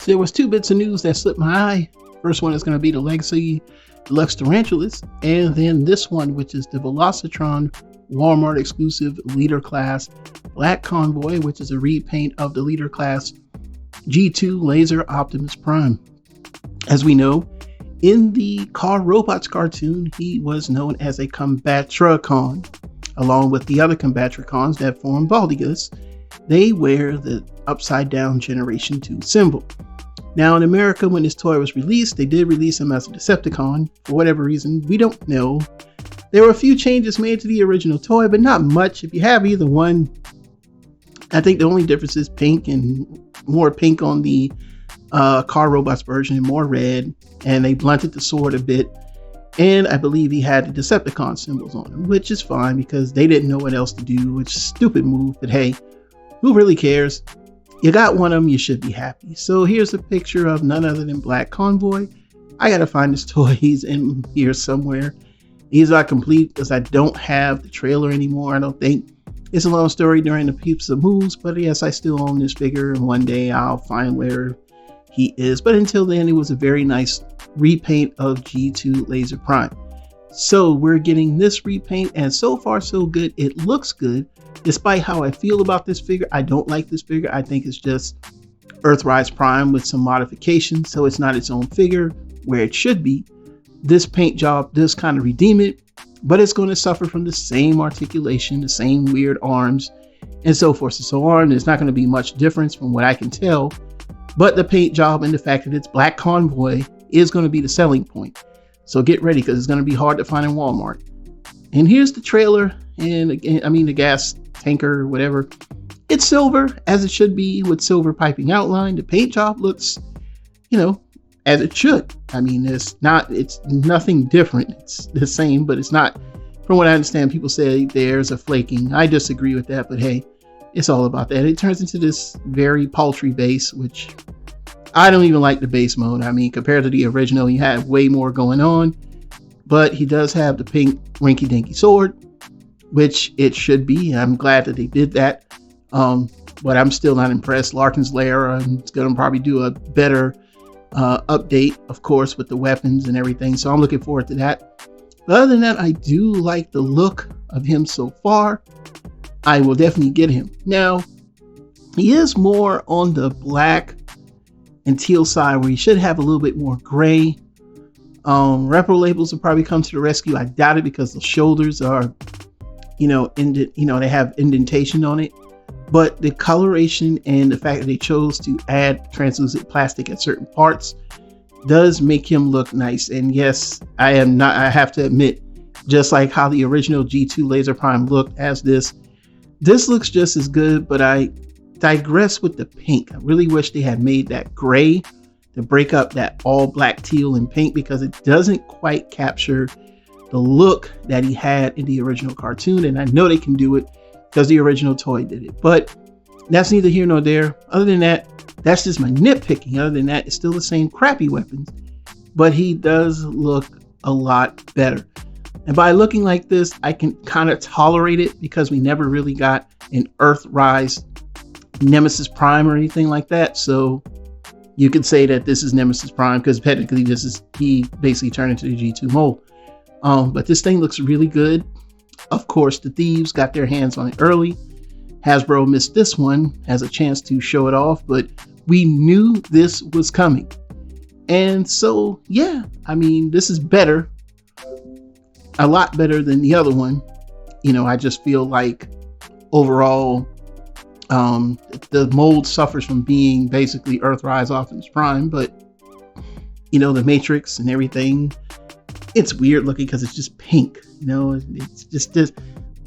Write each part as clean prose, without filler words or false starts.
So there was two bits of news that slipped my eye. First one is going to be the Legacy Deluxe Tarantulas, and then this one, which is the VELOCITRON Walmart exclusive Leader Class Black Convoy, which is a repaint of the Leader Class G2 Laser Optimus Prime. As we know, in the Car Robots cartoon, he was known as a Combatricon, along with the other Combatricons that form Baldigus. They wear the upside down Generation 2 symbol. Now in America, when this toy was released, they did release him as a Decepticon. For whatever reason, we don't know. There were a few changes made to the original toy, but not much. If you have either one, I think the only difference is pink, and more pink on the Car Robots version and more red. And they blunted the sword a bit. And I believe he had the Decepticon symbols on him, which is fine because they didn't know what else to do, which is a stupid move, but hey, who really cares? You got one of them, you should be happy. So here's a picture of none other than Black Convoy. I gotta find this toy. He's in here somewhere. He's not complete because I don't have the trailer anymore. I don't think. It's a long story during the Peeps of Moves, but yes, I still own this figure, and one day I'll find where he is. But until then, it was a very nice repaint of G2 Laser Prime. So we're getting this repaint, and so far so good. It looks good. Despite how I feel about this figure, I don't like this figure. I think it's just Earthrise Prime with some modifications, so it's not its own figure where it should be. This paint job does kind of redeem it, but it's going to suffer from the same articulation, the same weird arms, and so forth and so on. There's not going to be much difference from what I can tell, but the paint job and the fact that it's Black Convoy is going to be the selling point. So get ready, because it's going to be hard to find in Walmart. And here's the trailer, and again, I mean the gas tanker, whatever. It's silver, as it should be, with silver piping outline. The paint job looks, as it should. I mean, it's nothing different. It's the same, but it's not. From what I understand, people say there's a flaking. I disagree with that, but hey, it's all about that. It turns into this very paltry base, which I don't even like the base mode. I mean, compared to the original, you have way more going on, but he does have the pink rinky dinky sword, which it should be. I'm glad that they did that. But I'm still not impressed. Larkin's Lair is going to probably do a better update, of course, with the weapons and everything. So I'm looking forward to that. But other than that, I do like the look of him so far. I will definitely get him. Now, he is more on the black and teal side, where he should have a little bit more gray. Repro labels will probably come to the rescue. I doubt it, because the shoulders are, they have indentation on it. But the coloration and the fact that they chose to add translucent plastic at certain parts does make him look nice. And yes, I have to admit, just like how the original G2 Laser Prime looked as this looks just as good, but I digress with the pink. I really wish they had made that gray to break up that all black, teal, and pink, because it doesn't quite capture the look that he had in the original cartoon. And I know they can do it because the original toy did it, but that's neither here nor there. Other than that, that's just my nitpicking. Other than that, it's still the same crappy weapons, but he does look a lot better. And by looking like this, I can kind of tolerate it, because we never really got an Earthrise Nemesis Prime or anything like that. So you could say that this is Nemesis Prime, because technically he basically turned into the G2 mold. But this thing looks really good. Of course, the thieves got their hands on it early. Hasbro missed this one as a chance to show it off, but we knew this was coming. And so, yeah, I mean, this is better. A lot better than the other one. I just feel like overall, the mold suffers from being basically Earthrise Optimus Prime, but the Matrix and everything, it's weird looking because it's just pink. It's just this.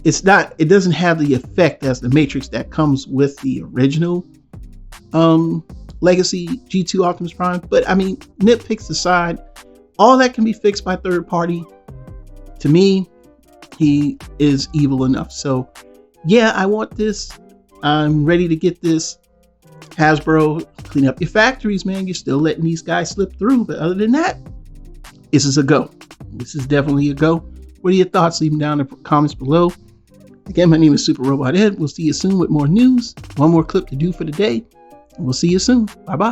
It doesn't have the effect as the Matrix that comes with the original Legacy G2 Optimus Prime. But I mean, nitpicks aside, all that can be fixed by third party. To me, he is evil enough. So yeah, I want this. I'm ready to get this. Hasbro, clean up your factories, man. You're still letting these guys slip through. But other than that, this is a go. This is definitely a go. What are your thoughts? Leave them down in the comments below. Again, my name is Super Robot Ed. We'll see you soon with more news. One more clip to do for the day. We'll see you soon. Bye-bye.